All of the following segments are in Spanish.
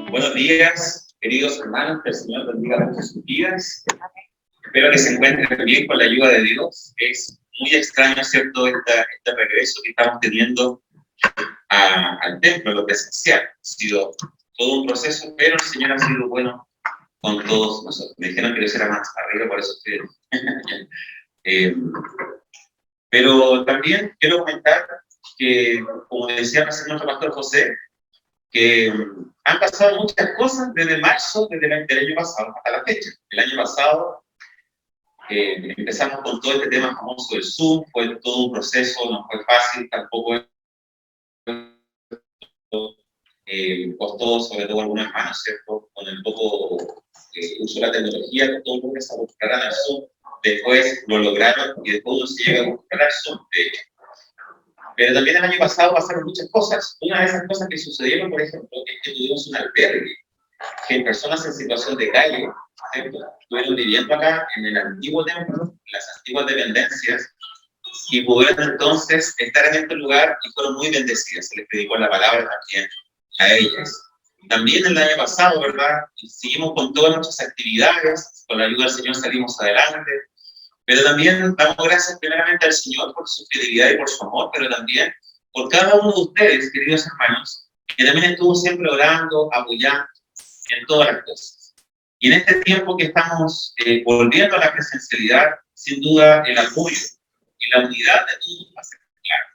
Buenos días, queridos hermanos, que el Señor bendiga mucho sus vidas. Espero que se encuentren bien con la ayuda de Dios. Es muy extraño, ¿cierto?, este regreso que estamos teniendo al templo, lo presencial. Ha sido todo un proceso, pero el Señor ha sido bueno con todos nosotros. Me dijeron que yo era más arriba, por eso estoy... pero también quiero comentar que, como decía nuestro pastor José, que han pasado muchas cosas desde marzo, desde el año pasado hasta la fecha. El año pasado empezamos con todo este tema famoso del Zoom, fue todo un proceso, no fue fácil, tampoco costó, sobre todo algunas hermanos, ¿cierto? Con el poco uso de la tecnología, que todo el mundo se acostumbraran al Zoom, después lo lograron y después uno se llega a acostumbrar al Zoom, de hecho. Pero también el año pasado pasaron muchas cosas. Una de esas cosas que sucedieron, por ejemplo, es que tuvimos un albergue, que personas en situación de calle, ¿cierto?, estuvieron viviendo acá en el antiguo templo, en las antiguas dependencias, y pudieron entonces estar en este lugar y fueron muy bendecidas. Se les predicó la palabra también a ellas. También el año pasado, ¿verdad?, seguimos con todas nuestras actividades, con la ayuda del Señor salimos adelante. Pero también damos gracias primeramente al Señor por su fidelidad y por su amor, pero también por cada uno de ustedes, queridos hermanos, que también estuvo siempre orando, apoyando en todas las cosas. Y en este tiempo que estamos volviendo a la presencialidad, sin duda el apoyo y la unidad de todos va a ser claro.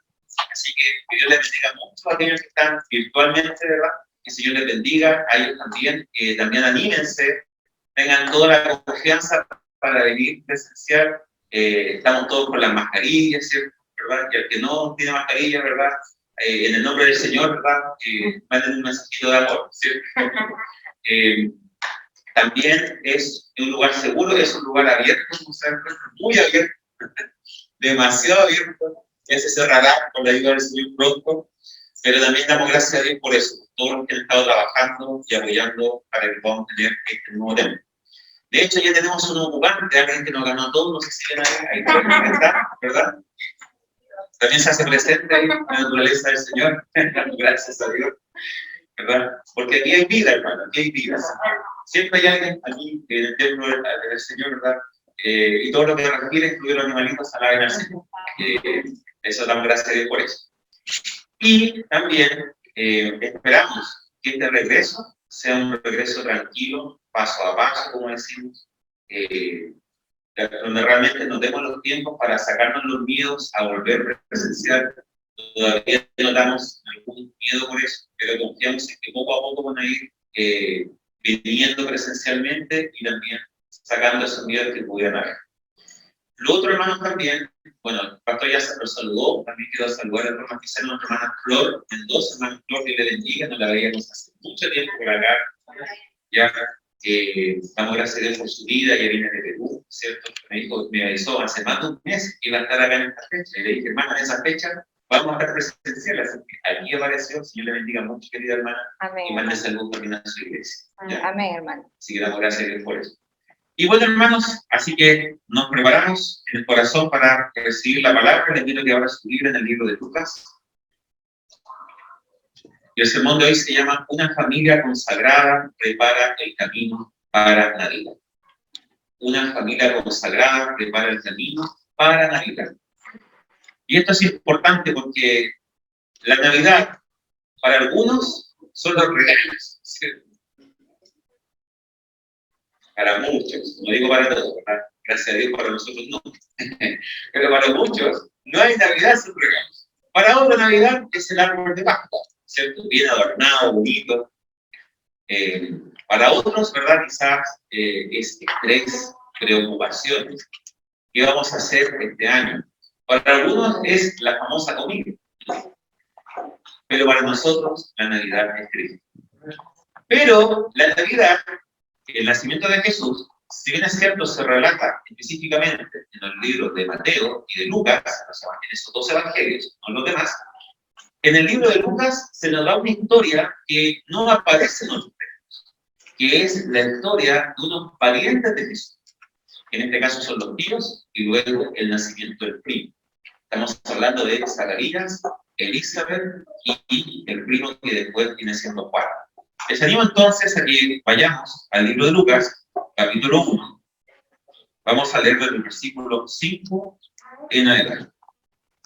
Así que Dios les bendiga mucho a aquellos que están virtualmente, ¿verdad? Que el Señor les bendiga, a ellos también, que también anímense, tengan toda la confianza para venir presencial. Estamos todos con las mascarillas, ¿cierto?, ¿verdad? Y al que no tiene mascarilla, ¿verdad?, en el nombre del Señor, ¿verdad?, manden un mensajito de amor, ¿cierto? También es un lugar seguro, es un lugar abierto, como saben, muy abierto, demasiado abierto, ya se cerrará con la ayuda del Señor pronto, pero también damos gracias a Dios por eso, por todos los que han estado trabajando y apoyando para que podamos tener este nuevo templo. De hecho, ya tenemos un ocupante, alguien que nos ganó a todos, no sé si ahí está, ¿verdad? También se hace presente ahí la naturaleza del Señor, gracias a Dios, ¿verdad? Porque aquí hay vida, hermano, aquí hay vida. Siempre hay alguien aquí en el templo del Señor, ¿verdad? Y todo lo que requiere, incluir los animalitos, alaben al Señor. Eso damos gracias a Dios por eso. Y también esperamos que este regreso sea un regreso tranquilo, paso a paso, como decimos, donde realmente nos demos los tiempos para sacarnos los miedos a volver presencial. Todavía notamos algún miedo por eso, pero confiamos en que poco a poco van a ir viniendo presencialmente y también sacando esos miedos que pudieran haber. Lo otro, hermanos, también, bueno, el pastor ya se los saludó, también quiero saludar de forma especial a nuestra hermana Flor Mendoza. Hermana Flor, que le bendiga, no la veíamos hace mucho tiempo por acá, ya damos gracias a Dios por su vida, ya viene de Perú, ¿cierto? Me avisó hace más de un mes que iba a estar acá en esta fecha, y le dije, hermana, en esa fecha vamos a estar presenciales, así que aquí apareció. El Señor le bendiga mucho, querida hermana. Amén. Y mande salud también a su iglesia. Amén, hermano. Así que damos gracias a Dios por eso. Y bueno, hermanos, así que nos preparamos en el corazón para recibir la palabra. Les pido que abra su libro en el libro de Lucas. Y el sermón de hoy se llama Una familia consagrada prepara el camino para Navidad. Una familia consagrada prepara el camino para Navidad. Y esto es importante porque la Navidad, para algunos, son los regalos, ¿cierto? Para muchos, no digo para todos, ¿verdad? Gracias a Dios para nosotros no. Pero para muchos, no hay Navidad sin regalos. Para otros, Navidad es el árbol de Pascua, ¿cierto? Bien adornado, bonito. Para otros, ¿verdad? Quizás es estrés, preocupaciones. ¿Qué vamos a hacer este año? Para algunos es la famosa comida. Pero para nosotros, la Navidad es triste. Pero la Navidad, el nacimiento de Jesús, si bien es cierto, se relata específicamente en los libros de Mateo y de Lucas, en esos dos evangelios, no los demás, en el libro de Lucas se nos da una historia que no aparece en los textos, que es la historia de unos parientes de Jesús. En este caso son los tíos y luego el nacimiento del primo. Estamos hablando de Zacarías, Elizabeth y el primo que después viene siendo Juan. Les animo entonces a que vayamos al libro de Lucas, capítulo 1. Vamos a leer desde el versículo 5 en adelante.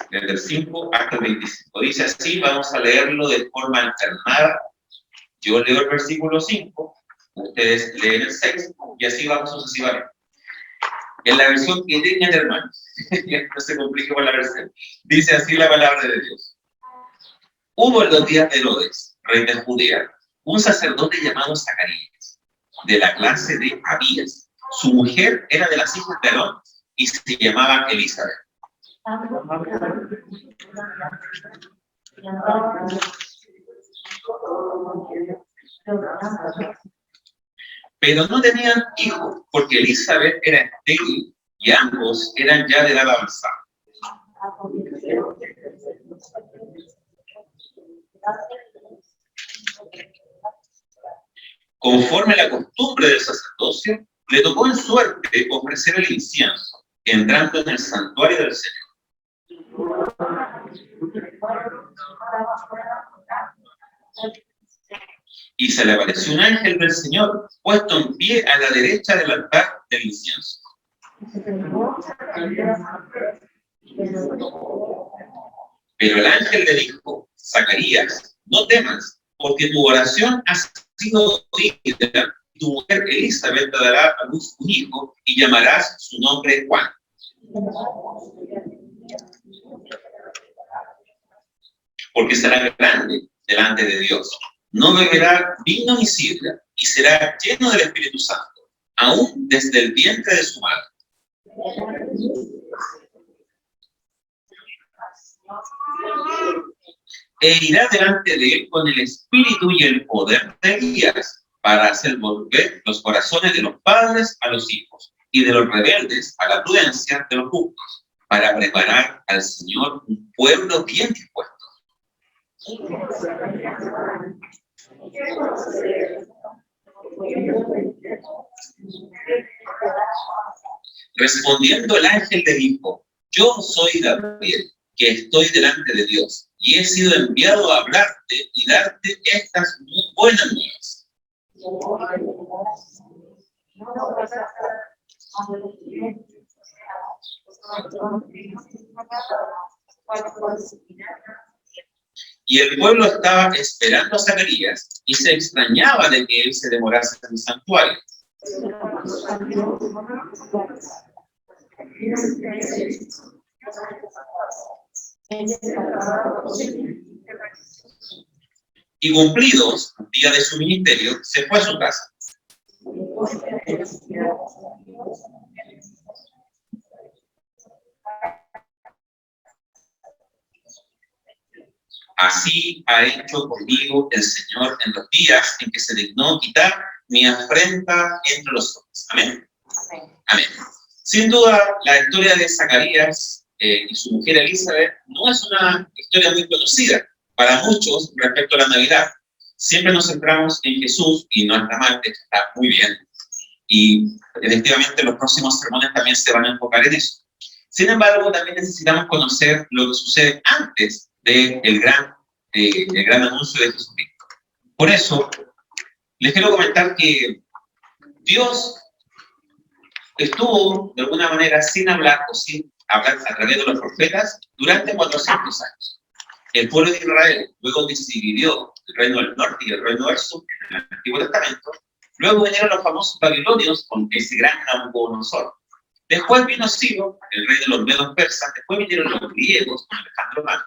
Desde el 5 hasta el 25. Dice así, vamos a leerlo de forma alternada. Yo leo el versículo 5, ustedes leen el 6, y así vamos sucesivamente. En la versión que tengan, hermanos, no se complique con la versión. Dice así la palabra de Dios. Hubo en los días de Herodes, rey de Judea, un sacerdote llamado Zacarías, de la clase de Abías. Su mujer era de las hijas de Aarón y se llamaba Elizabeth. Pero no tenían hijos, porque Elizabeth era estéril y ambos eran ya de edad avanzada. Conforme a la costumbre del sacerdocio, le tocó en suerte ofrecer el incienso, entrando en el santuario del Señor. Y se le apareció un ángel del Señor, puesto en pie a la derecha del altar del incienso. Pero el ángel le dijo: Zacarías, no temas, porque tu oración ha sido oída. Tu mujer Elizabeth te dará a luz un hijo y llamarás su nombre Juan. Porque será grande delante de Dios. No beberá vino ni sidra, y será lleno del Espíritu Santo, aún desde el vientre de su madre. E irá delante de él con el espíritu y el poder de Elías, para hacer volver los corazones de los padres a los hijos, y de los rebeldes a la prudencia de los justos, para preparar al Señor un pueblo bien dispuesto. Respondiendo el ángel le dijo: yo soy Gabriel, que estoy delante de Dios, y he sido enviado a hablarte y darte estas muy buenas nuevas. Y el pueblo estaba esperando a Zacarías, y se extrañaba de que él se demorase en el santuario. Y cumplidos un día de su ministerio, se fue a su casa. Así ha hecho conmigo el Señor en los días en que se dignó quitar mi afrenta entre los hombres. Amén. Amén. Sin duda, la historia de Zacarías y su mujer Elizabeth no es una historia muy conocida para muchos respecto a la Navidad. Siempre nos centramos en Jesús, y no está mal, está muy bien. Y efectivamente los próximos sermones también se van a enfocar en eso. Sin embargo, también necesitamos conocer lo que sucede antes del gran anuncio de Jesucristo. Por eso, les quiero comentar que Dios estuvo, de alguna manera, sin hablar o sin hablar a través de los profetas durante 400 años. El pueblo de Israel luego se dividió el reino del norte y el reino del sur en el Antiguo Testamento. Luego vinieron los famosos babilonios con ese gran Nabucodonosor. Después vino Ciro, el rey de los medos persas. Después vinieron los griegos con Alejandro Magno.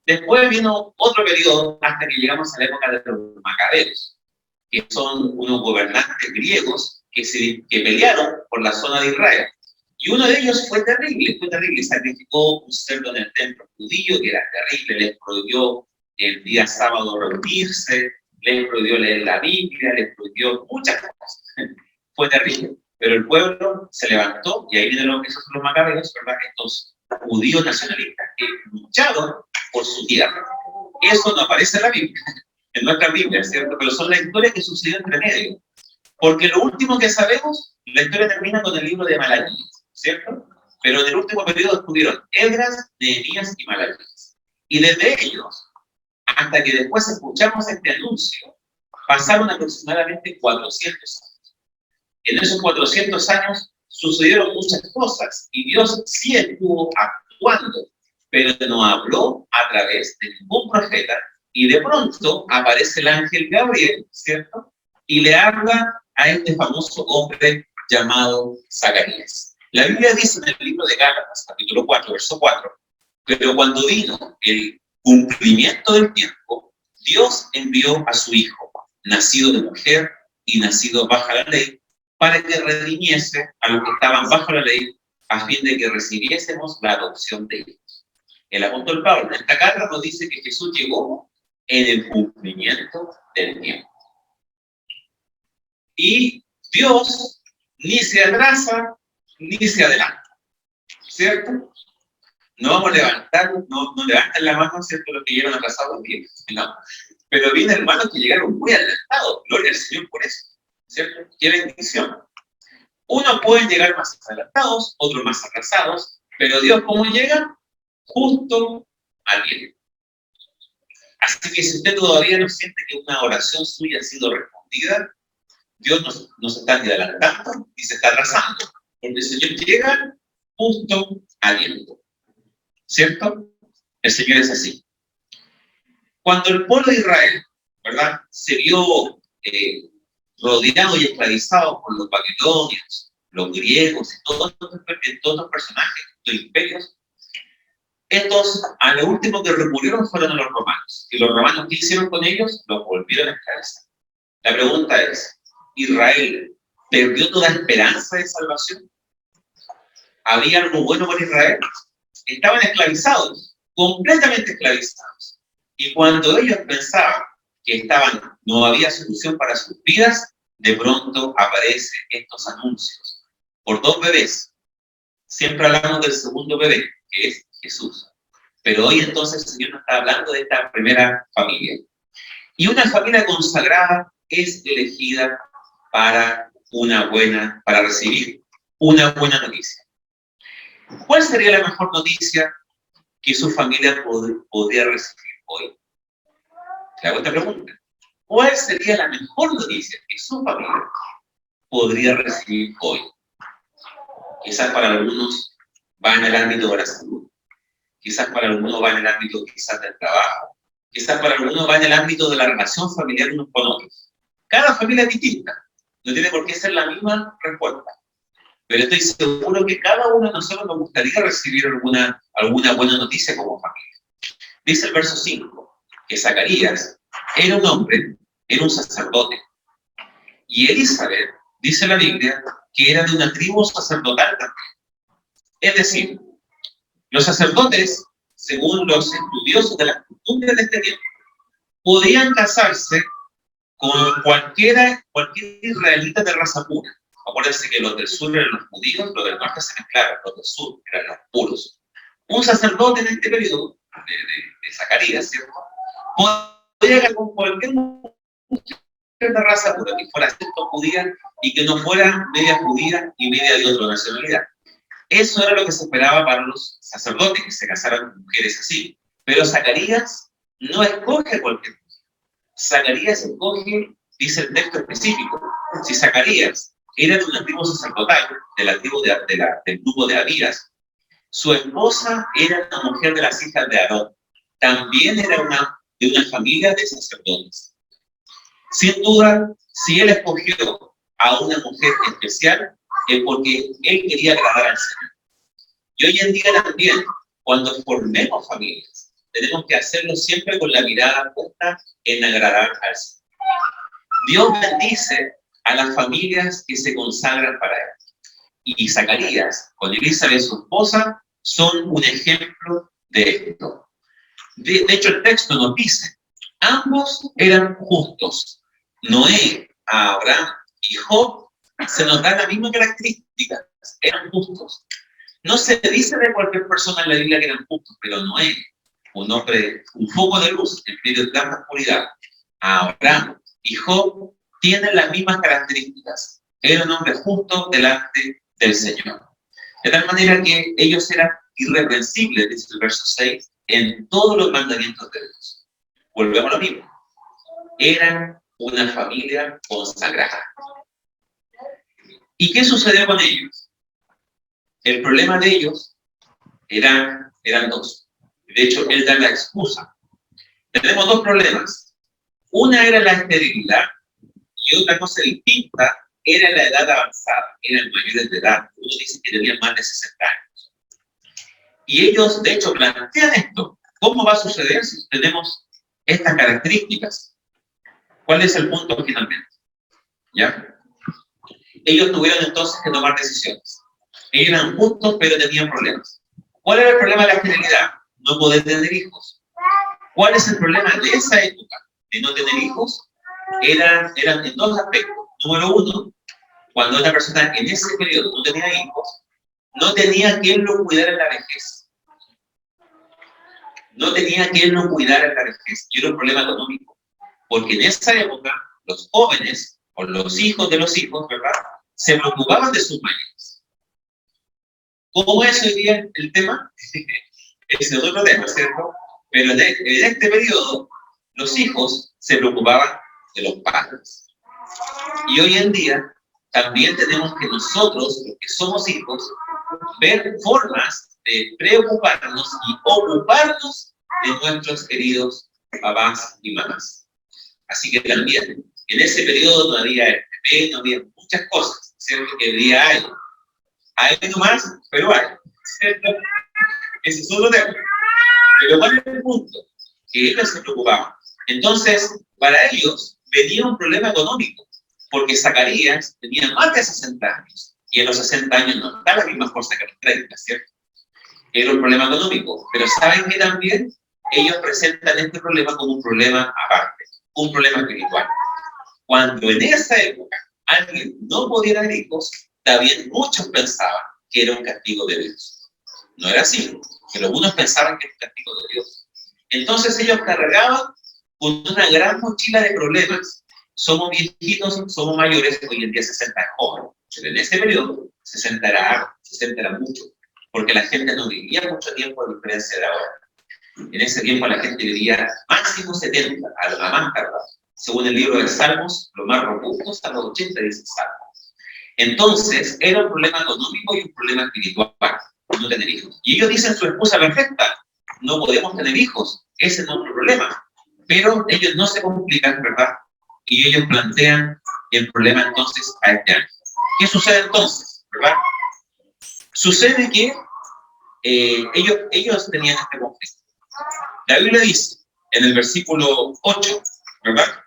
Después vino otro periodo hasta que llegamos a la época de los macabeos, que son unos gobernantes griegos que pelearon por la zona de Israel. Y uno de ellos fue terrible, sacrificó un cerdo en el templo judío, que era terrible, les prohibió el día sábado reunirse, les prohibió leer la Biblia, les prohibió muchas cosas. Fue terrible, pero el pueblo se levantó, y ahí vienen esos son los macabeos, ¿verdad? Estos judíos nacionalistas que lucharon por su tierra. Eso no aparece en la Biblia, en nuestra Biblia, ¿cierto? Pero son las historias que sucedió entre medio. Porque lo último que sabemos, la historia termina con el libro de Malaquías, ¿cierto? Pero en el último periodo estuvieron Esdras, Nehemías y Malaquías. Y desde ellos, hasta que después escuchamos este anuncio, Pasaron aproximadamente 400 años. En esos 400 años sucedieron muchas cosas y Dios sí estuvo actuando, pero no habló a través de ningún profeta. Y de pronto aparece el ángel Gabriel, ¿cierto? Y le habla a este famoso hombre llamado Zacarías. La Biblia dice en el libro de Gálatas, capítulo 4, verso 4, pero cuando vino el cumplimiento del tiempo, Dios envió a su Hijo, nacido de mujer y nacido bajo la ley, para que redimiese a los que estaban bajo la ley, a fin de que recibiésemos la adopción de hijos. El apóstol Pablo en esta carta nos dice que Jesús llegó en el cumplimiento del tiempo. Y Dios ni se atrasa ni se adelanta, ¿cierto? No vamos a levantar, no levantan la mano, ¿cierto? Los que llegaron atrasados, bien, no. Pero viene hermanos que llegaron muy adelantados, gloria al Señor por eso, ¿cierto? Qué bendición. Unos pueden llegar más adelantados, otros más atrasados, pero Dios, ¿cómo llega? Justo al tiempo. Así que si usted todavía no siente que una oración suya ha sido respondida, Dios no se está ni adelantando ni se está atrasando, porque el Señor llega justo a tiempo, ¿cierto? El Señor es así. Cuando el pueblo de Israel, ¿verdad?, se vio rodeado y esclavizado por los babilonios, los griegos y todos los personajes, los imperios, estos a lo último que recurrieron fueron a los romanos. ¿Y los romanos qué hicieron con ellos? Los volvieron a esclavizar. La pregunta es, ¿Israel perdió toda esperanza de salvación? ¿Había algo bueno para Israel? Estaban esclavizados, completamente esclavizados. Y cuando ellos pensaban que no había solución para sus vidas, de pronto aparecen estos anuncios por dos bebés. Siempre hablamos del segundo bebé, que es Jesús. Pero hoy entonces el Señor nos está hablando de esta primera familia. Y una familia consagrada es elegida para recibir una buena noticia. ¿Cuál sería la mejor noticia que su familia podría recibir hoy? Le hago esta pregunta. ¿Cuál sería la mejor noticia que su familia podría recibir hoy? Quizás para algunos va en el ámbito de la salud, quizás para algunos va en el ámbito quizás del trabajo, quizás para algunos va en el ámbito de la relación familiar unos con otros. Cada familia es distinta, no tiene por qué ser la misma respuesta. Pero estoy seguro que cada uno de nosotros nos gustaría recibir alguna buena noticia como familia. Dice el verso 5, que Zacarías era un hombre, era un sacerdote. Y Elizabeth, dice la Biblia, que era de una tribu sacerdotal también. Es decir, los sacerdotes, según los estudiosos de las costumbres de este tiempo, podían casarse con cualquier israelita de raza pura. Acuérdense que los del sur eran los judíos, los del norte se mezclaron, los del sur eran los puros. Un sacerdote en este periodo, de Zacarías, ¿cierto?, podía casar con cualquier mujer de raza pura, que fuera cierto judía y que no fuera media judía y media de otra nacionalidad. Eso era lo que se esperaba para los sacerdotes, que se casaran con mujeres así. Pero Zacarías no escoge a cualquier mujer. Zacarías escoge, dice el texto específico, si Zacarías era de una tribu sacerdotal, de la tribu del grupo de Abías, su esposa era una mujer de las hijas de Aarón. También era de una familia de sacerdotes. Sin duda, si él escogió a una mujer especial, es porque él quería agradar al Señor. Y hoy en día también, cuando formemos familias, tenemos que hacerlo siempre con la mirada puesta en agradar al Señor. Dios bendice a las familias que se consagran para Él. Y Zacarías, con Elizabeth, su esposa, son un ejemplo de esto. De hecho, el texto nos dice, ambos eran justos. Noé, Abraham y Job se nos dan la misma característica, eran justos. No se dice de cualquier persona en la Biblia que eran justos, pero Noé, un hombre, un foco de luz en medio de tanta oscuridad, Abraham y Job tienen las mismas características. Era un hombre justo delante del Señor. De tal manera que ellos eran irreprensibles, dice el verso 6, en todos los mandamientos de Dios. Volvemos a lo mismo. Eran una familia consagrada. ¿Y qué sucedió con ellos? El problema de ellos eran dos. De hecho, él da la excusa. Tenemos dos problemas. Una era la esterilidad y otra cosa distinta era la edad avanzada, eran mayores de edad. Uno dice que tenían más de 60 años. Y ellos, de hecho, plantean esto. ¿Cómo va a suceder si tenemos estas características? ¿Cuál es el punto finalmente? ¿Ya? Ellos tuvieron entonces que tomar decisiones. Ellos eran justos, pero tenían problemas. ¿Cuál era el problema de la esterilidad? No poder tener hijos. ¿Cuál es el problema de esa época de no tener hijos? Eran en dos aspectos. Número uno, cuando una persona en ese periodo no tenía hijos, no tenía quien lo cuidara en la vejez. No tenía quien lo cuidara en la vejez. Y era un problema económico. Porque en esa época, los jóvenes, o los hijos de los hijos, ¿verdad?, se preocupaban de sus mayores. ¿Cómo es hoy día el tema? Ese es otro tema, ¿cierto? Pero en este periodo, los hijos se preocupaban de los padres. Y hoy en día, también tenemos que nosotros, los que somos hijos, ver formas de preocuparnos y ocuparnos de nuestros queridos papás y mamás. Así que también, en ese periodo no había FP, no había muchas cosas, ¿cierto? Que día hay. Hay nomás, pero hay, ¿cierto? Ese es otro tema. Pero ¿cuál es el punto? Que ellos se preocupaban. Entonces, para ellos venía un problema económico, porque Zacarías tenía más de 60 años, y en los 60 años no está la misma fuerza que los 30, ¿cierto? Era un problema económico, pero saben que también ellos presentan este problema como un problema aparte, un problema espiritual. Cuando en esa época alguien no podía tener hijos, también muchos pensaban que era un castigo de Dios. No era así, pero algunos pensaban que era un castigo de Dios. Entonces ellos cargaban con una gran mochila de problemas. Somos viejitos, somos mayores, hoy en día 60 es joven, pero en ese periodo 60 era mucho, porque la gente no vivía mucho tiempo a diferencia de ahora. En ese tiempo la gente vivía máximo 70, a la más tardar. Según el libro de Salmos, lo más robusto hasta los 80, dice Salmos. Entonces, era un problema económico y un problema espiritual, no tener hijos. Y ellos dicen su excusa perfecta, no podemos tener hijos, ese es nuestro problema. Pero ellos no se complican, ¿verdad? Y ellos plantean el problema entonces a este año. ¿Qué sucede entonces, verdad? Sucede que ellos tenían este conflicto. La Biblia dice, en el versículo 8, ¿verdad?,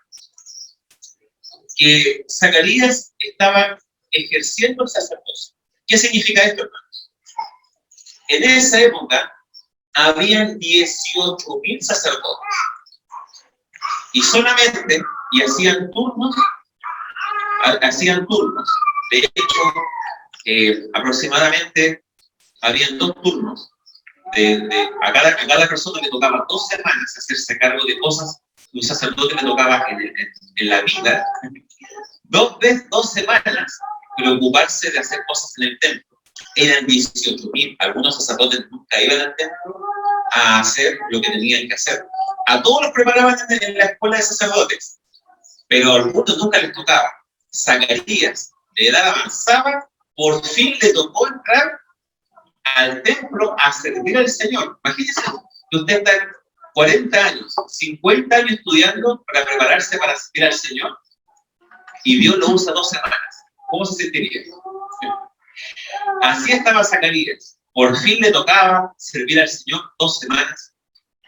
que Zacarías estaba ejerciendo el sacerdocio. ¿Qué significa esto, hermanos? En esa época, habían 18.000 sacerdotes. Y solamente, hacían turnos. De hecho, aproximadamente, habían 2 turnos. A cada persona le tocaba 2 semanas hacerse cargo de cosas. Un sacerdote le tocaba en la vida 2 semanas preocuparse de hacer cosas en el templo. Eran 18.000. Algunos sacerdotes nunca iban al templo a hacer lo que tenían que hacer. A todos los preparaban en la escuela de sacerdotes, pero a algunos nunca les tocaba. Zacarías, de edad avanzada, por fin le tocó entrar al templo a servir al Señor. Imagínense que usted está 40 años, 50 años estudiando para prepararse para servir al Señor, y Dios lo usa 2 semanas. ¿Cómo se sentiría? Así estaba Zacarías. Por fin le tocaba servir al Señor 2 semanas.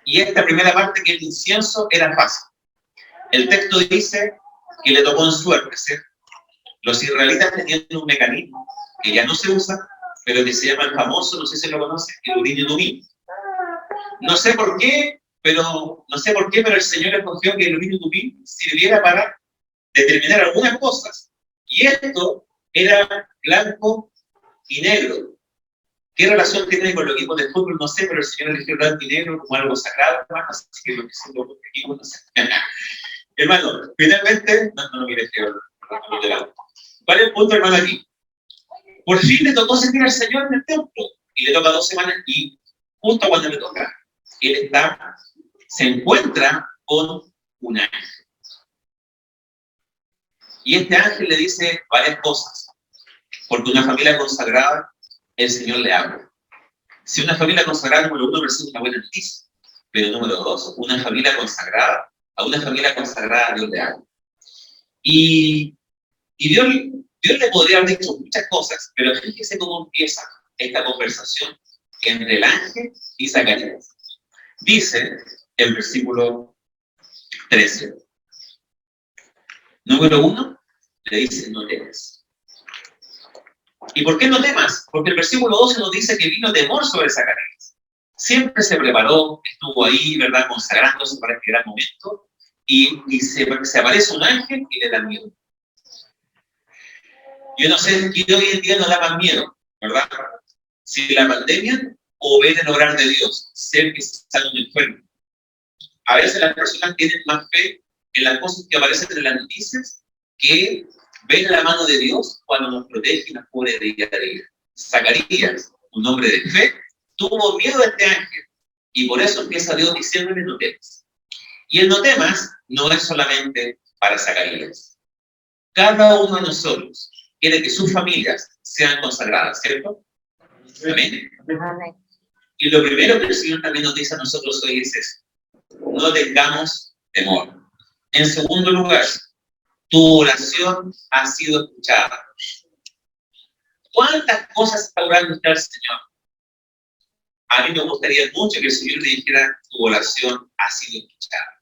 Y esta primera parte, que es el incienso, era fácil. El texto dice que le tocó en suerte, ¿cierto? Los israelitas tenían un mecanismo que ya no se usa, pero que se llama el famoso, no sé si lo conocen, el Urim y Tumim. No sé por qué, pero el Señor escogió que el Urim y Tumim sirviera para determinar algunas cosas. Y esto era blanco y negro. ¿Qué relación tiene con los equipos de fútbol? No sé, pero el Señor eligió blanco y negro como algo sagrado, hermano, así que lo que son los equipos, no sé. Hermano, finalmente, no mire, ¿cuál es el punto, hermano, aquí? Por fin le tocó servir al Señor en el templo, y le toca 2 semanas, y justo cuando le toca, él se encuentra con un ángel. Y este ángel le dice varias cosas, porque una familia consagrada, el Señor le habla. Si una familia consagrada, número uno, recibe una buena noticia, pero número dos, una familia consagrada, a una familia consagrada Dios le habla. Y Dios le podría haber dicho muchas cosas, pero fíjese cómo empieza esta conversación entre el ángel y Zacarías. Dice el versículo 13. Número uno, le dice, no temas. ¿Y por qué no temas? Porque el versículo 12 nos dice que vino temor sobre Zacarías. Siempre se preparó, estuvo ahí, ¿verdad?, consagrándose para este gran momento, y se aparece un ángel y le da miedo. Yo no sé qué hoy en día nos da más miedo, ¿verdad? Si la pandemia o ver el obrar de Dios, ser que se sale un enfermo. A veces las personas tienen más fe en las cosas que aparecen en las noticias que ven la mano de Dios cuando nos protege y nos cubre día a día. Zacarías, un hombre de fe, tuvo miedo de este ángel y por eso empieza Dios diciéndole no temas. Y el no temas no es solamente para Zacarías. Cada uno de nosotros quiere que sus familias sean consagradas, ¿cierto? Amén. Y lo primero que el Señor también nos dice a nosotros hoy es eso. No tengamos temor. En segundo lugar, tu oración ha sido escuchada. ¿Cuántas cosas está orando usted al Señor? A mí me gustaría mucho que el Señor le dijera, tu oración ha sido escuchada.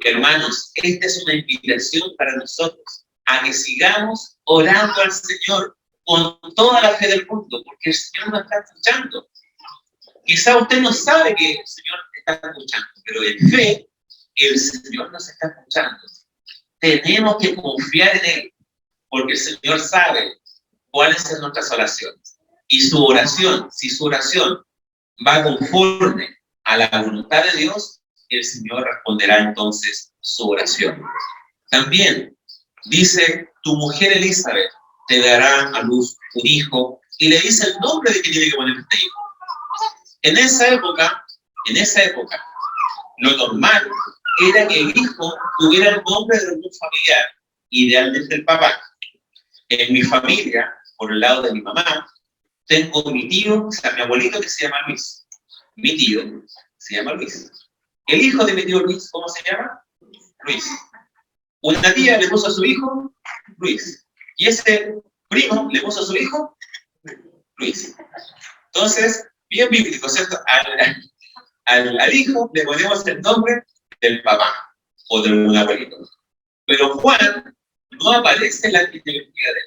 Hermanos, esta es una invitación para nosotros a que sigamos orando al Señor con toda la fe del mundo, porque el Señor nos está escuchando. Quizá usted no sabe que el Señor está escuchando, pero en fe, el Señor nos está escuchando. Tenemos que confiar en Él, porque el Señor sabe cuáles son nuestras oraciones. Y su oración, si su oración va conforme a la voluntad de Dios, el Señor responderá entonces su oración. También dice, tu mujer Elizabeth te dará a luz un hijo, y le dice el nombre de que tiene que poner este hijo. En esa época, lo normal era que el hijo tuviera el nombre de un familiar, idealmente el papá. En mi familia, por el lado de mi mamá, tengo mi tío, o sea, mi abuelito que se llama Luis. Mi tío se llama Luis. El hijo de mi tío Luis, ¿cómo se llama? Luis. Una tía le puso a su hijo Luis. Y ese primo le puso a su hijo Luis. Entonces, bien bíblico, ¿cierto? Al hijo le ponemos el nombre del papá o de un abuelito. Pero Juan no aparece en la genealogía de él.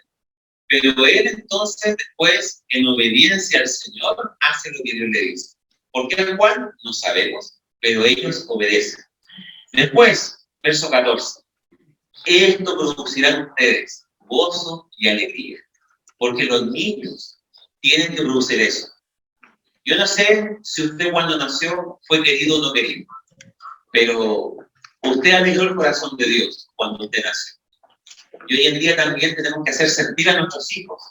Pero él entonces después, en obediencia al Señor, hace lo que Dios le dice. ¿Por qué Juan? No sabemos, pero ellos obedecen. Después, verso 14. Esto producirá en ustedes gozo y alegría, porque los niños tienen que producir eso. Yo no sé si usted cuando nació fue querido o no querido, pero usted alegró el corazón de Dios cuando usted nació. Y hoy en día también tenemos que hacer sentir a nuestros hijos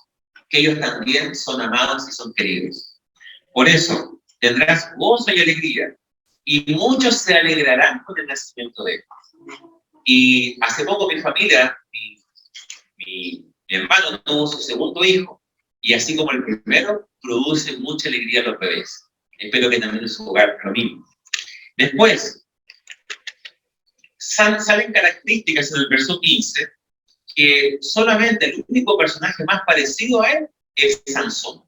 que ellos también son amados y son queridos. Por eso tendrás gozo y alegría, y muchos se alegrarán con el nacimiento de él. Y hace poco mi familia, mi hermano tuvo su segundo hijo, y así como el primero, produce mucha alegría a los bebés. Espero que también en su hogar lo mismo. Después, salen características en el verso 15, que solamente el único personaje más parecido a él es Sansón.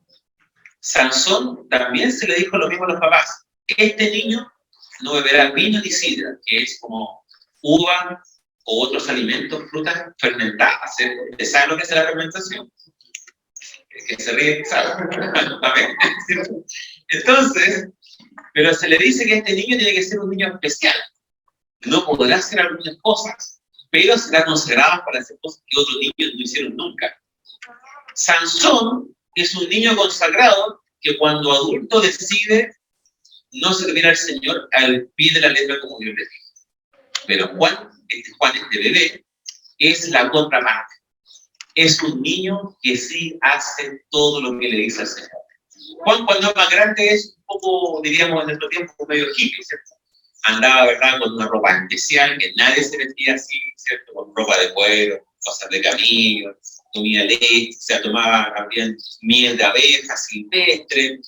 Sansón también se le dijo lo mismo a los papás. Este niño no beberá vino ni sidra, que es como uva o otros alimentos, frutas fermentadas. ¿Usted sabe lo que es la fermentación? Que se ríe, ¿sabe? Entonces, pero se le dice que este niño tiene que ser un niño especial. No podrá hacer algunas cosas, pero será consagrado para hacer cosas que otros niños no hicieron nunca. Sansón es un niño consagrado que cuando adulto decide no servir al Señor al pie de la letra como Dios le dijo. Pero Juan, este bebé, es la contraparte. Es un niño que sí hace todo lo que le dice al Señor. Juan, cuando es más grande, es un poco, diríamos en nuestro tiempo, medio hippie, ¿cierto? Andaba, ¿verdad?, con una ropa especial, que nadie se vestía así, ¿cierto?, con ropa de cuero, cosas de camino, comía leche, o sea, tomaba también miel de abeja silvestre.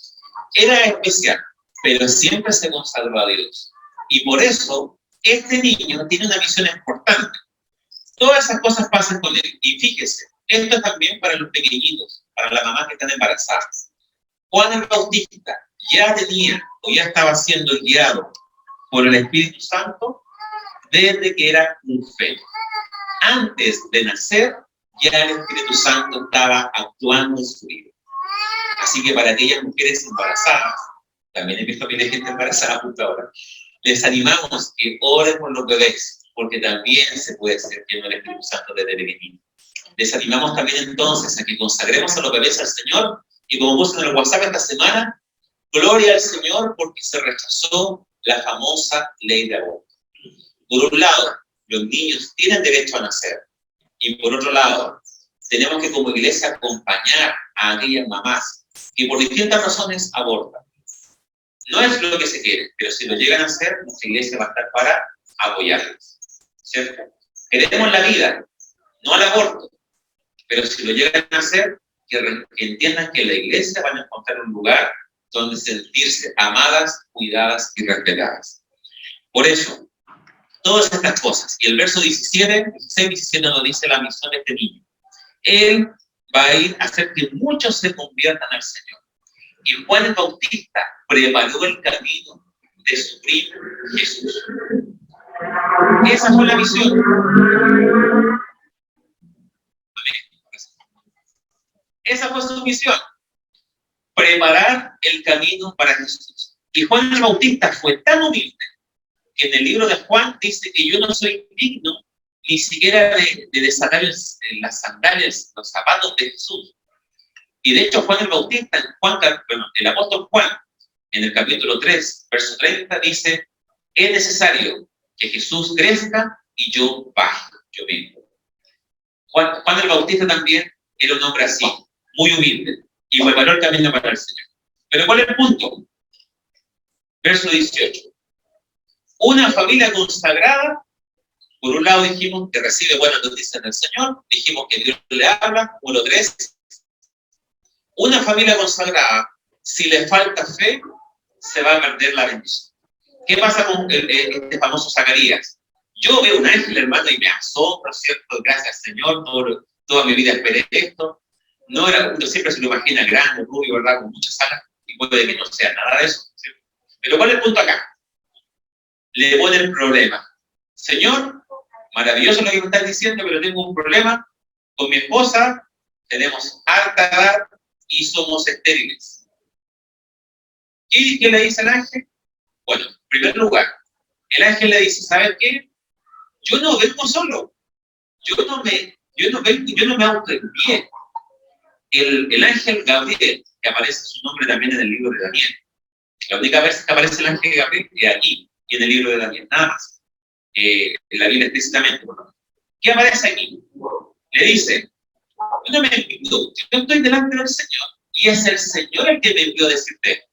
Era especial, pero siempre se consagró a Dios. Y por eso, este niño tiene una misión importante. Todas esas cosas pasan con él. Y fíjese, esto es también para los pequeñitos, para las mamás que están embarazadas. Juan el Bautista ya tenía, o ya estaba siendo guiado por el Espíritu Santo desde que era un feto. Antes de nacer, ya el Espíritu Santo estaba actuando en su vida. Así que para aquellas mujeres embarazadas, también he visto que hay gente embarazada justo ahora, les animamos que oren por los bebés, porque también se puede ser lleno del Espíritu Santo desde pequeñito. Les animamos también entonces a que consagremos a los bebés al Señor, y como puse en el WhatsApp esta semana, gloria al Señor porque se rechazó la famosa ley de aborto. Por un lado, los niños tienen derecho a nacer, y por otro lado, tenemos que como iglesia acompañar a aquellas mamás que por distintas razones abortan. No es lo que se quiere, pero si lo llegan a hacer, nuestra iglesia va a estar para apoyarles, ¿cierto? Queremos la vida, no al aborto, pero si lo llegan a hacer, que entiendan que en la iglesia van a encontrar un lugar donde sentirse amadas, cuidadas y respetadas. Por eso, todas estas cosas, y el verso 16, 17 nos dice la misión de este niño. Él va a ir a hacer que muchos se conviertan al Señor. Y Juan el Bautista preparó el camino de su primo Jesús. Esa fue la misión. Esa fue su misión. Preparar el camino para Jesús. Y Juan el Bautista fue tan humilde que en el libro de Juan dice que yo no soy digno ni siquiera de desatar las sandalias, los zapatos de Jesús. Y de hecho Juan el Bautista, el apóstol Juan, en el capítulo 3, verso 30, dice, es necesario que Jesús crezca y yo baje, yo mismo. Juan el Bautista también era un hombre así, muy humilde, y preparó el camino para el Señor. Pero ¿cuál es el punto? Verso 18. Una familia consagrada, por un lado dijimos que recibe buenas noticias del Señor, dijimos que Dios le habla, 1:3. Una familia consagrada, si le falta fe, se va a perder la bendición. ¿Qué pasa con este famoso Zacarías? Yo veo un ángel, hermano, y me asombro, ¿cierto? Gracias, Señor, toda mi vida esperé esto. No era, uno siempre se lo imagina grande, rubio, ¿verdad? Con muchas alas, y puede que no sea nada de eso, ¿cierto? Pero ¿cuál es el punto acá? Le pone el problema. Señor, maravilloso lo que me estás diciendo, pero tengo un problema con mi esposa, tenemos harta edad y somos estériles. ¿Y qué le dice el ángel? Bueno, en primer lugar, el ángel le dice, ¿sabes qué? Yo no vengo solo. Yo no me autoenvié. El ángel Gabriel, que aparece su nombre también en el libro de Daniel. La única vez que aparece el ángel Gabriel es aquí, y en el libro de Daniel, nada más. En la Biblia explícitamente. ¿Qué aparece aquí? Le dice, no me envió, yo estoy delante del Señor, y es el Señor el que me envió a decirte.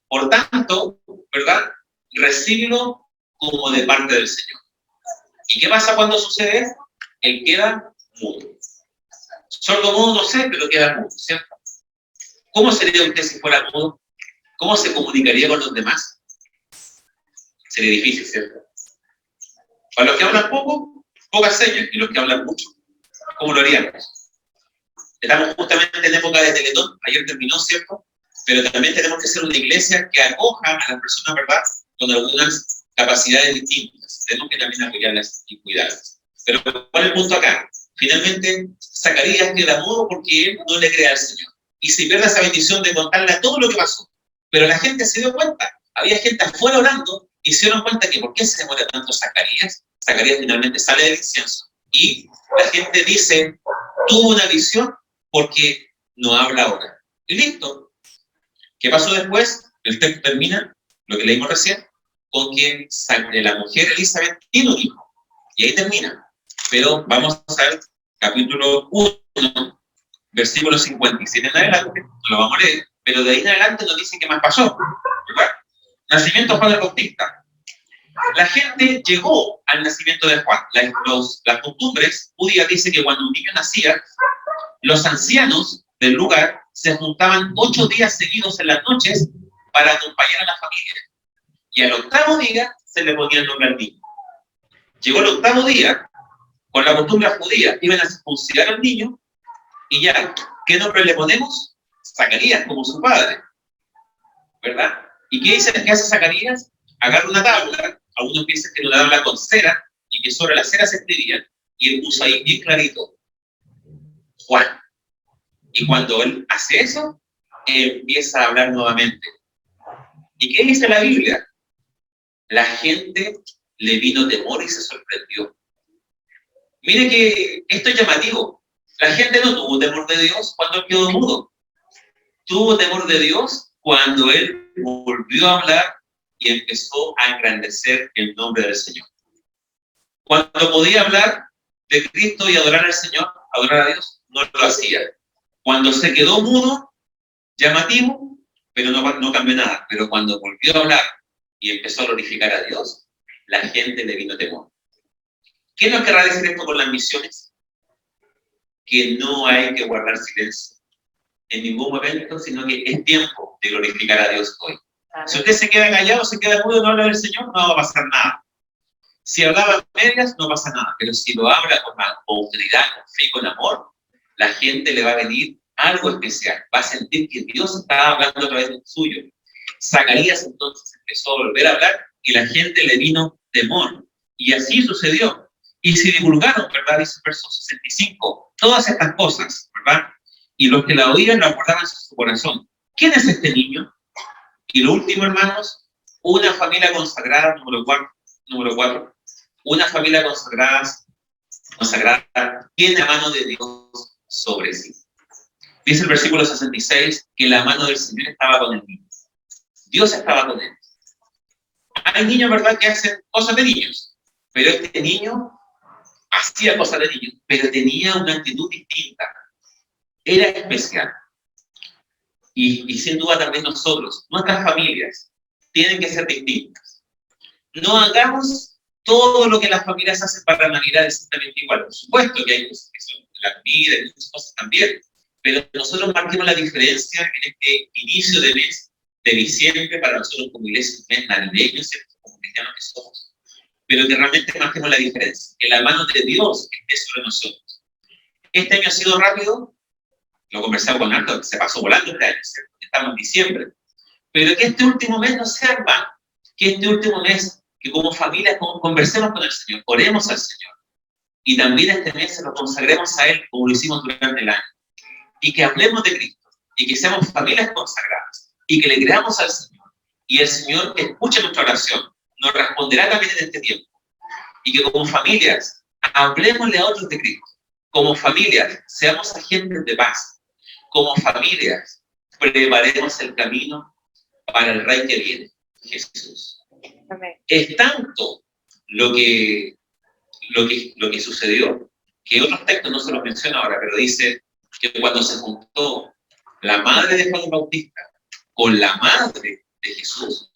Por tanto, ¿verdad? Recíbelo como de parte del Señor. ¿Y qué pasa cuando sucede esto? Él queda mudo. Sordo mudo no sé, pero queda mudo, ¿cierto? ¿Cómo sería usted si fuera mudo? ¿Cómo se comunicaría con los demás? Sería difícil, ¿cierto? Para los que hablan poco, pocas señas, y los que hablan mucho, ¿cómo lo haríamos? Estamos justamente en época de Teletón, ayer terminó, ¿cierto? Pero también tenemos que ser una iglesia que acoja a las personas, ¿verdad?, con algunas capacidades distintas. Tenemos que también apoyarlas y cuidarlas. Pero ¿cuál es el punto acá? Finalmente, Zacarías queda mudo porque él no le cree al Señor. Y se pierde esa bendición de contarle a todo lo que pasó. Pero la gente se dio cuenta. Había gente afuera orando y se dieron cuenta que ¿por qué se demora tanto Zacarías? Zacarías finalmente sale del incienso. Y la gente dice, tuvo una visión porque no habla ahora. Y listo. ¿Qué pasó después? El texto termina, lo que leímos recién, con que la mujer Elizabeth tiene un hijo. Y ahí termina. Pero vamos a ver capítulo 1, versículo 57 en adelante, no lo vamos a leer, pero de ahí en adelante nos dice qué más pasó, ¿verdad? Nacimiento de Juan el Bautista. La gente llegó al nacimiento de Juan. Las costumbres judías dicen que cuando un niño nacía, los ancianos del lugar se juntaban 8 días seguidos en las noches para acompañar a la familia. Y al octavo día se le ponía el nombre al niño. Llegó el octavo día, con la costumbre judía, iban a circuncidar al niño y ya, ¿qué nombre le ponemos? Zacarías, como su padre, ¿verdad? ¿Y qué hace Zacarías? Agarra una tabla, algunos piensan que era una tabla con cera, y que sobre la cera se escribía, y él puso ahí bien clarito, Juan. Y cuando él hace eso, él empieza a hablar nuevamente. ¿Y qué dice la Biblia? La gente le vino temor y se sorprendió. Mire que esto es llamativo. La gente no tuvo temor de Dios cuando él quedó mudo. Tuvo temor de Dios cuando él volvió a hablar y empezó a engrandecer el nombre del Señor. Cuando podía hablar de Cristo y adorar al Señor, adorar a Dios, no lo hacía. Cuando se quedó mudo, llamativo, pero no cambió nada. Pero cuando volvió a hablar y empezó a glorificar a Dios, la gente le vino temor. ¿Qué nos querrá decir esto con las misiones? Que no hay que guardar silencio en ningún momento, sino que es tiempo de glorificar a Dios hoy. Si usted se queda callado, se queda mudo, no habla del Señor, no va a pasar nada. Si hablaba en medias, no pasa nada. Pero si lo habla con autoridad, con fe, con amor, la gente le va a venir algo especial. Va a sentir que Dios está hablando a través del suyo. Zacarías entonces empezó a volver a hablar y la gente le vino temor. Y así sucedió. Y se divulgaron, ¿verdad? Dice el verso 65, todas estas cosas, ¿verdad? Y los que la oían lo guardaban en su corazón. ¿Quién es este niño? Y lo último, hermanos, una familia consagrada, número 4, una familia consagrada tiene la mano de Dios sobre sí. Dice el versículo 66 que la mano del Señor estaba con el niño. Dios estaba con él. Hay niños, ¿verdad?, que hacen cosas de niños, pero este niño hacía cosas de niños, pero tenía una actitud distinta. Era especial. Y sin duda también nosotros, nuestras familias, tienen que ser distintas. No hagamos todo lo que las familias hacen para Navidad exactamente igual. Por supuesto que hay cosas que son la comida y muchas cosas también, pero nosotros marquemos la diferencia en este inicio de mes de diciembre, para nosotros como iglesia, un mes navideño, como cristianos que somos, pero que realmente marquemos la diferencia, que la mano de Dios esté sobre nosotros. Este año ha sido rápido, lo conversaba con Aldo, se pasó volando este año, ¿cierto? Estamos en diciembre, pero que este último mes no sea en vano, que este último mes, que como familia conversemos con el Señor, oremos al Señor, y también este mes se lo consagremos a Él, como lo hicimos durante el año, y que hablemos de Cristo, y que seamos familias consagradas, y que le creamos al Señor, y el Señor escuche nuestra oración, nos responderá también en este tiempo, y que como familias hablemosle a otros de Cristo, como familias seamos agentes de paz, como familias preparemos el camino para el Rey que viene, Jesús. Amén. Es tanto lo que sucedió, que otros textos no se los menciono ahora, pero dice que cuando se juntó la madre de Juan el Bautista con la madre de Jesús,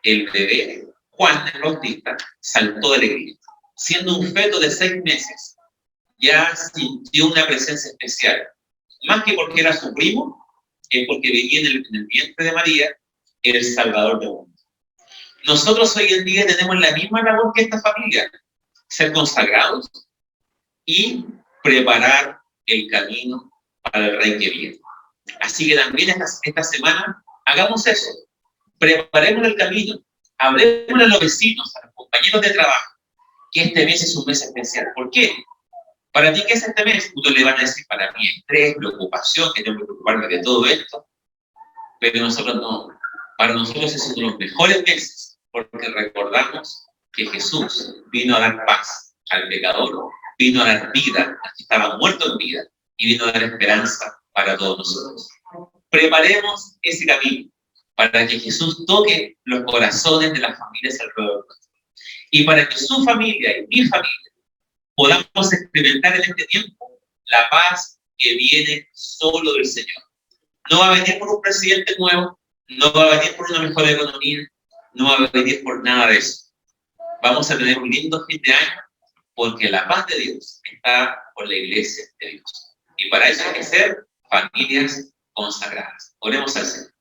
el bebé Juan el Bautista saltó de alegría. Siendo un feto de 6 meses, ya sintió una presencia especial. Más que porque era su primo, es porque venía en el vientre de María, el Salvador del mundo. Nosotros hoy en día tenemos la misma labor que esta familia, ser consagrados y preparar el camino para el Rey que viene. Así que también esta semana hagamos eso, preparemos el camino, hablemos a los vecinos, a los compañeros de trabajo, que este mes es un mes especial. ¿Por qué? Para ti, ¿qué es este mes? Uno le van a decir, para mí, estrés, preocupación, que tengo que preocuparme de todo esto, pero nosotros no. Para nosotros es uno de los mejores meses, porque recordamos que Jesús vino a dar paz al pecador, vino a dar vida al que estaba muerto en vida, y vino a dar esperanza para todos nosotros. Preparemos ese camino para que Jesús toque los corazones de las familias alrededor nuestro, y para que su familia y mi familia podamos experimentar en este tiempo la paz que viene solo del Señor. No va a venir por un presidente nuevo, no va a venir por una mejor economía, no va a venir por nada de eso. vamos a tener un lindo fin de año, porque la paz de Dios está por la iglesia de Dios. Y para eso hay que ser familias consagradas. Oremos al Señor.